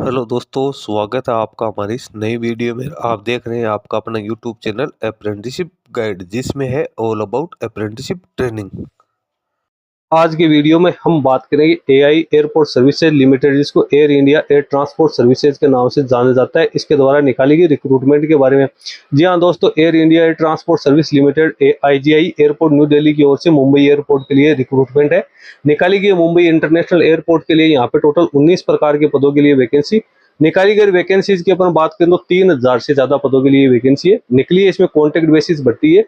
Hello दोस्तों, स्वागत है आपका हमारी इस नई वीडियो में। आप देख रहे हैं आपका अपना यूट्यूब चैनल अप्रेंटिसशिप गाइड, जिसमें है ऑल अबाउट अप्रेंटिसशिप ट्रेनिंग। आज की वीडियो में हम बात करेंगे एआई एयरपोर्ट सर्विसेज लिमिटेड, जिसको air India air transport services के नाम से जाना जाता है। इसके द्वारा निकाली गई रिक्रूटमेंट के बारे में। जी हाँ दोस्तों, air India air transport service limited IGI airport new Delhi की ओर से मुंबई एयरपोर्ट के लिए रिक्रूटमेंट है निकाली गई। मुंबई इंटरनेशनल एयरपोर्ट के लिए यहाँ पे टोटल 19 प्रकार के पदों के लिए वैकेंसी निकाली गई। वैकेंसीज की अपन बात करें तो 3000 से ज्यादा पदों के लिए वैकेंसी है निकली है। इसमें कॉन्ट्रैक्ट बेसिस भर्ती है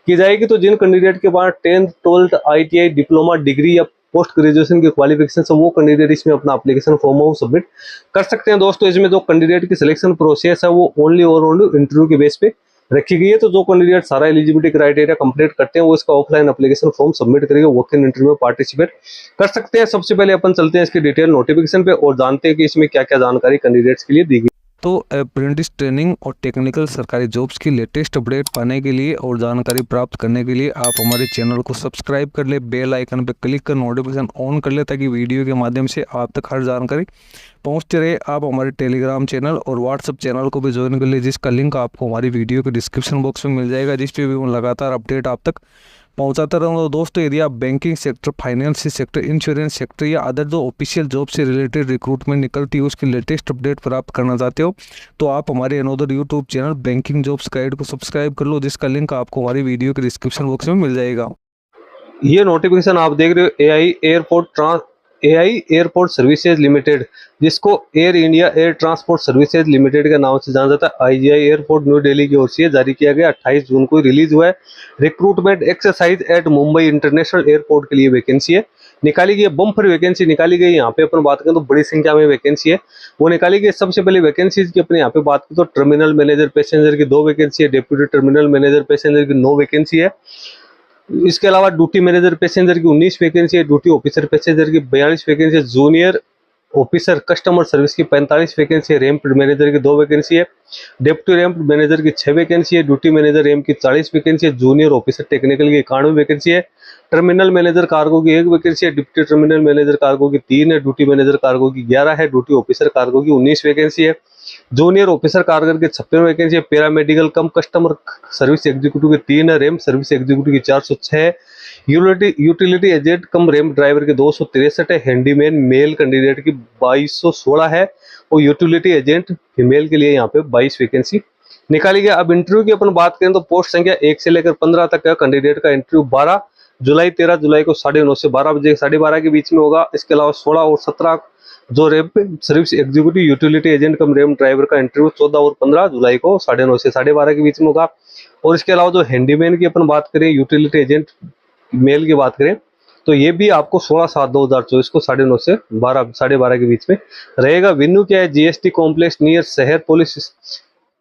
की जाएगी। तो जिन कैंडिडेट के पास 10th 12th ITI diploma degree या पोस्ट ग्रेजुएशन की क्वालिफिकेशन है, वो कैंडिडेट इसमें अपना एप्लीकेशन फॉर्म सबमिट कर सकते हैं। दोस्तों, इसमें जो कैंडिडेट की सिलेक्शन प्रोसेस है वो ओनली और ओनली इंटरव्यू के बेस पे रखी गई है। तो जो कैंडिडेट सारा एलिजिबिलिटी क्राइटेरिया कंप्लीट करते हैं वो इसका ऑफलाइन एप्लीकेशन फॉर्म सबमिट करके वॉक इन इंटरव्यू में पार्टिसिपेट कर सकते हैं। सबसे पहले अपन चलते हैं इसकी डिटेल नोटिफिकेशन पे और जानते हैं कि इसमें क्या क्या जानकारी कैंडिडेट्स के लिए दी गई। तो अप्रेंटिस ट्रेनिंग और टेक्निकल सरकारी जॉब्स की लेटेस्ट अपडेट पाने के लिए और जानकारी प्राप्त करने के लिए आप हमारे चैनल को सब्सक्राइब कर ले, बेल आइकन पर क्लिक कर नोटिफिकेशन ऑन कर ले, ताकि वीडियो के माध्यम से आप तक हर जानकारी पहुंचते रहे। आप हमारे टेलीग्राम चैनल और व्हाट्सएप चैनल को भी ज्वाइन कर ले, जिसका लिंक आपको हमारी वीडियो के डिस्क्रिप्शन बॉक्स में मिल जाएगा, जिस पे भी मैं लगातार अपडेट आप तक पहुंचाता रहूँगा। दोस्तों, यदि आप banking sector, finance sector, insurance sector या अदर जो ऑफिशियल जॉब से रिलेटेड रिक्रूटमेंट निकलती है उसकी लेटेस्ट अपडेट प्राप्त करना चाहते हो तो आप हमारे another YouTube channel banking jobs guide को सब्सक्राइब कर लो, जिसका लिंक आपको हमारी वीडियो के डिस्क्रिप्शन बॉक्स में मिल जाएगा। ये नोटिफिकेशन आप देख रहे हो एआई एयरपोर्ट सर्विसेज लिमिटेड, जिसको air India air transport services limited के नाम से जाना जाता है, आईजीआई एयरपोर्ट न्यू दिल्ली की ओर से जारी किया गया। 28 जून को रिलीज हुआ है। Recruitment exercise at Mumbai international airport के लिए वैकेंसी है निकाली गई। बम्पर वैकेंसी निकाली गई। यहाँ पे अपन बात करें तो बड़ी संख्या में वैकेंसी है वो निकाली गई। सबसे पहले वैकेंसीज की अपने यहाँ पे बात करें तो टर्मिनल मैनेजर पैसेंजर की 2 वैकेंसी है, डेप्यूटी टर्मिनल मैनेजर पैसेंजर की 9 वैकेंसी है। इसके अलावा ड्यूटी मैनेजर पैसेंजर की 19 वैकेंसी है, ड्यूटी ऑफिसर पैसेंजर की 42 वैकेंसी है, जूनियर ऑफिसर कस्टमर सर्विस की 45 वैकेंसी है, रैंप मैनेजर की 2 वैकेंसी है, डेप्यूटी रैंप मैनेजर की 6 वैकेंसी है, ड्यूटी मैनेजर रैंप की 40 वैकेंसी है, जूनियर ऑफिसर टेक्निकल की 91 वैकेंसी है, टर्मिनल मैनेजर कार्गो की 1 वैकेंसी है, डिप्टी टर्मिनल मैनेजर कार्गो की 3 है, ड्यूटी मैनेजर कार्गो की 11 है, ड्यूटी ऑफिसर कार्गो की 19 वैकेंसी है, जूनियर ऑफिसर कार्गर के 56 वैकेंसी है, paramedical cum customer service executive की 3 है, रैंप सर्विस एग्जीक्यूटिव की 406 है, यूटिलिटी एजेंट कम रैंप ड्राइवर के 263 है, हैंडीमैन मेल कैंडिडेट की 2216 है और यूटिलिटी एजेंट फीमेल के लिए यहाँ पे 22 वैकेंसी निकाली गई। अब इंटरव्यू की अपन बात करें तो पोस्ट संख्या 1 से लेकर 15 तक है। कैंडिडेट का इंटरव्यू 12 जुलाई 13 जुलाई को 9:30 से 12 बजे 12:30 के बीच में होगा। इसके अलावा 16 और 17 जो ramp service executive utility agent कम रैंप ड्राइवर का इंटरव्यू 14 और 15 जुलाई को 9:30 से 12:30 के बीच में होगा। और इसके अलावा जो हैंडीमैन की अपन बात करें, यूटिलिटी एजेंट मेल की बात करें तो ये भी आपको 16/7/2024 को 9:30 से 12:30 के बीच में रहेगा। वेन्यू क्या है? जीएसटी कॉम्प्लेक्स नियर शहर police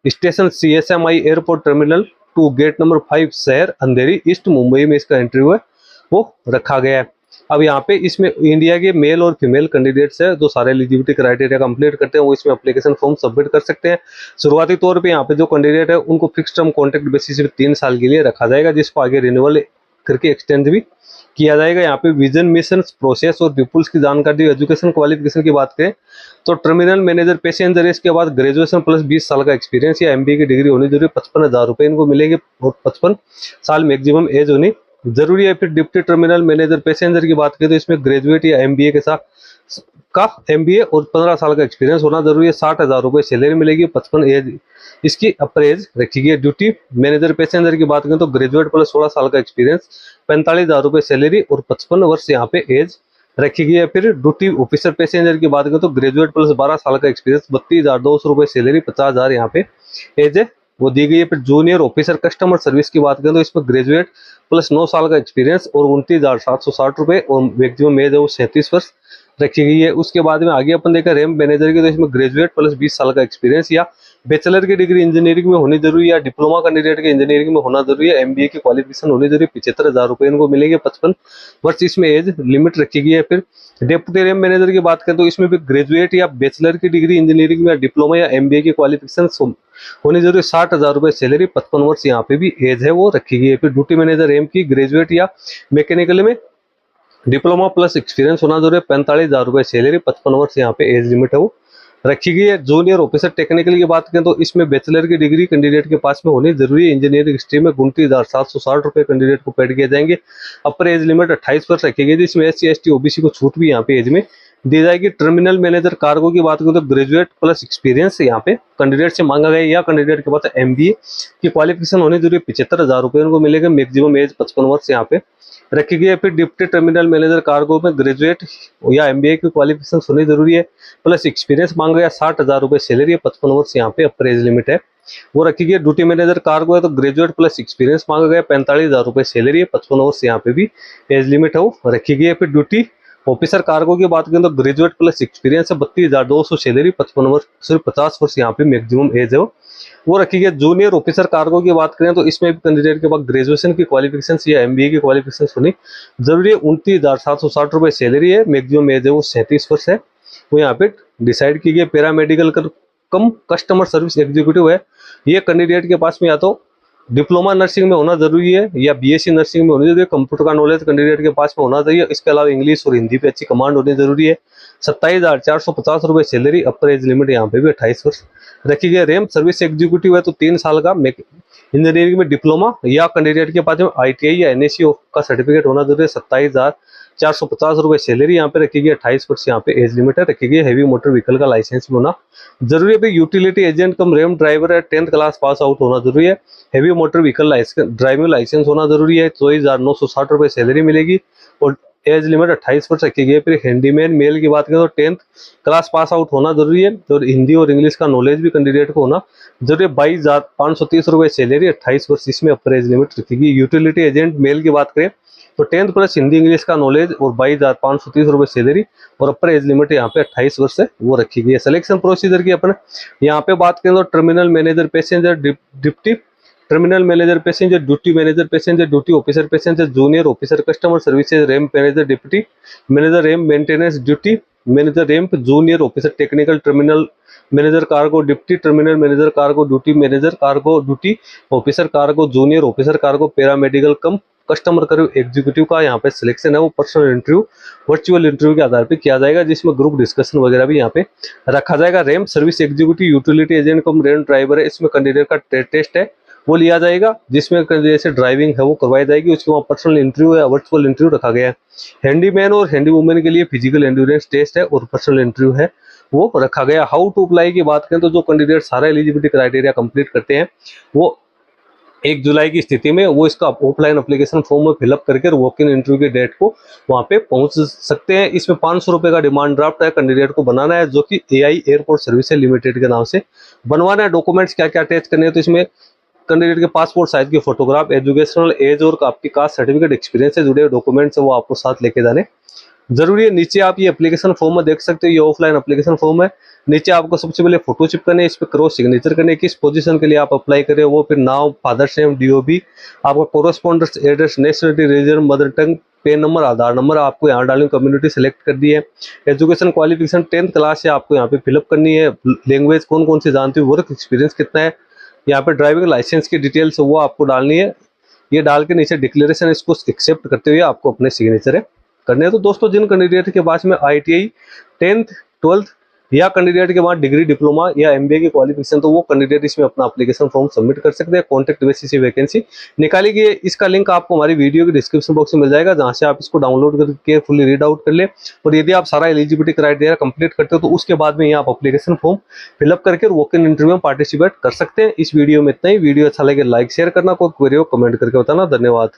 station CSMI airport terminal 2 gate number 5 शहर अंधेरी ईस्ट मुंबई में इसका इंटरव्यू है वो रखा गया है। अब यहाँ पे इसमें इंडिया के मेल और फीमेल कैंडिडेट्स है जो सारे एलिजिबिलिटी क्राइटेरिया कंप्लीट करते हैं वो इसमें एप्लीकेशन फॉर्म सबमिट कर सकते हैं। शुरुआती तौर पे यहाँ पे जो कैंडिडेट है उनको फिक्स टर्म कॉन्ट्रैक्ट बेसिस पे 3 साल के लिए रखा जाएगा, जिसको आगे रिन्यूअल करके एक्सटेंड भी किया जाएगा। यहाँ पे विजन मिशन प्रोसेस और पीपुल्स की जानकारी। एजुकेशन क्वालिफिकेशन की बात करें तो टर्मिनल मैनेजर पैसेंजर, इसके बाद ग्रेजुएशन प्लस 20 साल का एक्सपीरियंस या एमबीए की डिग्री होनी जरूरी। 55,000 रुपए इनको मिलेंगे और 55 साल मैक्सिमम एज होनी जरूरी है। फिर डिप्टी टर्मिनल मैनेजर पैसेंजर की बात करें तो इसमें ग्रेजुएट या एमबीए के साथ का एमबीए और 15 साल का एक्सपीरियंस होना जरूरी है। 60,000 रुपए सैलरी मिलेगी, 55 एज इसकी अपर एज रखी गई है। ड्यूटी मैनेजर पैसेंजर की बात करें तो ग्रेजुएट प्लस 16 साल का एक्सपीरियंस, 45,000 रुपए सैलरी और 55 वर्ष यहाँ पे एज रखी गई है। फिर ड्यूटी ऑफिसर पैसेंजर की बात करें तो ग्रेजुएट प्लस 12 साल का एक्सपीरियंस, 32,200 रुपए सैलरी, 50,000 यहाँ पे एज है वो दी गई है। फिर जूनियर ऑफिसर कस्टमर सर्विस की बात करें तो इसमें ग्रेजुएट प्लस 9 साल का एक्सपीरियंस और 29,760 रुपए और मैक्सिमम एज है वो 37 वर्ष रखी गई है। उसके बाद में आगे अपन देखा रैंप मैनेजर की तो इसमें ग्रेजुएट प्लस 20 साल का एक्सपीरियंस या बैचलर की डिग्री इंजीनियरिंग में होनी जरूरी है या डिप्लोमा कैंडिडेट के इंजीनियरिंग में होना जरूरी है, एमबीए की क्वालिफिकेशन होनी जरूरी है। 75,000 रुपए इनको मिलेंगे, 55 वर्ष इसमें एज लिमिट रखी गई है। फिर डेप्यूटी रैंप मैनेजर की बात करें तो इसमें भी ग्रेजुएट या बैचलर की डिग्री इंजीनियरिंग में या डिप्लोमा या एमबीए की क्वालिफिकेशन होनी जरूरी। 60,000 रुपए सैलरी, 55 वर्ष यहाँ पे भी एज है वो रखी गई है। फिर ड्यूटी मैनेजर रैंप की ग्रेजुएट या मैकेनिकल में डिप्लोमा प्लस एक्सपीरियंस होना जरूरी है। 45,000 रुपए सैलरी, 55 वर्ष यहाँ पे एज लिमिट है वो रखी गई है। जूनियर ऑफिसर टेक्निकल की बात करें तो इसमें बैचलर की डिग्री कैंडिडेट के पास में होनी जरूरी है। इंजीनियरिंग स्ट्रीम में 29,760 रुपये कैंडिडेट को पेड किए जाएंगे। अपर एज लिमिट 28 वर्ष रखी गई है, जिसमें SC ST OBC को छूट भी यहाँ पे एज में दी जाएगी। टर्मिनल मैनेजर कार्गो की बात करें तो ग्रेजुएट प्लस एक्सपीरियंस यहाँ पे कैंडिडेट से मांगा गया, या कैंडिडेट के पास MBA की क्वालिफिकेशन होनी जरूरी। 75,000 रुपये उनको मिलेगा। मैक्सिमम एज 55 वर्ष यहाँ पे रखी गई है। फिर डिप्टी टर्मिनल मैनेजर कार्गो में ग्रेजुएट या MBA की क्वालिफिकेशन होनी जरूरी है, प्लस एक्सपीरियंस मांगा गया। 60,000 रुपये सैलरी है, 55 वर्ष यहाँ पे अपर एज लिमिट है वो रखी गई है। ड्यूटी मैनेजर कार्गो है तो ग्रेजुएट प्लस एक्सपीरियंस मांगा गया। 45,000 रुपये सैलरी है, 55 वर्ष यहाँ पे भी एज लिमिट है वो रखी गई है। फिर ड्यूटी ऑफिसर कार्गो की बात करें तो ग्रेजुएट प्लस एक्सपीरियंस है, 32,200 सैलरी, 55 वर्ष सिर्फ 50 वर्ष यहाँ पे मैक्सिमम एज है वो रखी गई। जूनियर ऑफिसर कार्गो की बात करें तो इसमें भी कैंडिडेट के पास ग्रेजुएशन की क्वालिफिकेशन या MBA की क्वालिफिकेशन होनी जरूरी है। 29,760 रुपये सैलरी है, मैक्सिमम एज है वो 37 वर्ष है वो यहाँ पे डिसाइड की गई। Paramedical cum customer service executive है, ये कैंडिडेट के पास में या तो डिप्लोमा नर्सिंग में होना जरूरी है या BSc नर्सिंग में होनी जरूरी है। कंप्यूटर का नॉलेज कैंडिडेट के पास में होना चाहिए। इसके अलावा इंग्लिश और हिंदी पे अच्छी कमांड होनी जरूरी है। 27,450 रुपये सैलरी, अपर एज लिमिट यहाँ पे भी 28 वर्ष रखी गई। रैम्प सर्विस एग्जीक्यूटिव है तो 3 साल का इंजीनियरिंग में डिप्लोमा या कैंडिडेट के पास में ITI या NSE का सर्टिफिकेट होना जरूरी है। 27,450 रुपये सैलरी यहाँ पे रखी गई। 28 वर्ष यहाँ पे एज लिमिट है रखी गई। हैवी मोटर व्हीकल का लाइसेंस होना जरूरी है। Utility agent cum ramp driver है, 10th क्लास पास आउट होना जरूरी है। Heavy motor vehicle licence driving licence होना जरूरी है। 24,960 रुपये सैलरी मिलेगी और एज लिमिट 28 वर्ष रखी गई है। फिर हैंडीमैन मेल की बात करें तो 10th क्लास पास आउट होना जरूरी है और हिंदी और इंग्लिश का नॉलेज भी कैंडिडेट को होना जरूरी है। 22,530 रुपये सैलरी, 28 वर्ष इसमें अपर एज लिमिट रखी गई। यूटिलिटी एजेंट मेल की बात करें तो 10th प्लस हिंदी इंग्लिश का नॉलेज और 22,530 रुपये सैलरी और अपर एज लिमिट यहाँ पे 28 वर्ष है वो रखी गई है। सिलेक्शन प्रोसीजर की अपन यहाँ पे बात करें तो terminal manager passenger, deputy terminal manager passenger, duty manager passenger, duty officer passenger, junior officer customer services, ramp manager, deputy manager ramp maintenance, duty manager ramp, junior officer technical, terminal manager cargo, deputy terminal manager cargo, duty manager cargo, duty officer cargo, junior officer cargo, paramedical cum customer service executive का यहाँ पे selection है वो personal interview virtual interview के आधार पे किया जाएगा, जिसमें ग्रुप डिस्कशन वगैरह भी यहाँ पे रखा जाएगा। Ramp service executive utility agent cum ramp driver है, इसमें कैंडिडेट का टेस्ट है वो लिया जाएगा, जिसमें जैसे ड्राइविंग है वो करवाई जाएगी। उसके बाद पर्सनल इंटरव्यू या वर्चुअल इंटरव्यू रखा गया है। हैंडीमैन और हैंडी वुमेन के लिए फिजिकल एंड्योरेंस टेस्ट है और पर्सनल इंटरव्यू है वो रखा गया। हाउ टू अप्लाई की बात करें तो जो कैंडिडेट सारा एलिजिबिलिटी क्राइटेरिया कंप्लीट करते हैं वो 1 जुलाई की स्थिति में वो इसका ऑफलाइन एप्लीकेशन फॉर्म में फिलअप करके वॉक इन इंटरव्यू की डेट को वहाँ पे पहुंच सकते हैं। इसमें 500 रुपये का डिमांड ड्राफ्ट है कैंडिडेट को बनाना है, जो कि AI एयरपोर्ट सर्विसेज लिमिटेड के नाम से बनवाना है। डॉक्यूमेंट्स क्या क्या अटैच करने हैं तो इसमें कैंडिडेट के पासपोर्ट साइज की फोटोग्राफ, एजुकेशनल एज और आपकी कास्ट सर्टिफिकेट, एक्सपीरियंस से जुड़े डॉक्यूमेंट्स है वो आपको साथ लेके जाने जरूरी है। नीचे आप ये एप्लीकेशन फॉर्म में देख सकते हो, ये ऑफलाइन एप्लीकेशन फॉर्म है। नीचे आपको सबसे पहले फोटो चिपकाने, इस पर क्रॉस सिग्नेचर करने, किस पोजीशन के लिए आप अप्लाई करें वो, फिर नाम, फादर्स नेम, DOB, आपका correspondence address, nationality, region, mother tongue, PAN number, Aadhaar number आपको यहाँ डालनी, कम्युनिटी सेलेक्ट कर दी है। एजुकेशन क्वालिफिकेशन 10th क्लास से आपको यहाँ पे फिलअप करनी है। लैंग्वेज कौन कौन सी जानती हो, वर्क एक्सपीरियंस कितना है, यहाँ पे ड्राइविंग लाइसेंस की डिटेल्स वो आपको डालनी है। ये डाल के नीचे डिक्लेरेशन इसको एक्सेप्ट करते हुए आपको अपने सिग्नेचर है करने हैं। तो दोस्तों जिन कैंडिडेट के पास में ITI 10th 12th या कैंडिडेट के बाद डिग्री, डिप्लोमा या MBA की क्वालिफिकेशन तो वो कैंडिडेट इसमें अपना एप्लीकेशन फॉर्म सबमिट कर सकते हैं। कॉन्टैक्ट बेसिस से वैकेंसी निकाली गई है। इसका लिंक आपको हमारी वीडियो के डिस्क्रिप्शन बॉक्स में मिल जाएगा, जहां से आप इसको डाउनलोड करके फुली रीड आउट कर ले। और यदि आप सारा एलिजिबिलिटी क्राइटेरिया कंप्लीट करते हो तो उसके बाद में ये आप एप्लीकेशन फॉर्म फिलअप करके वॉक इन इंटरव्यू में पार्टिसिपेट कर सकते हैं। इस वीडियो में इतना ही। वीडियो अच्छा लगे लाइक शेयर करना, कोई क्वेरी हो कमेंट करके बताना। धन्यवाद।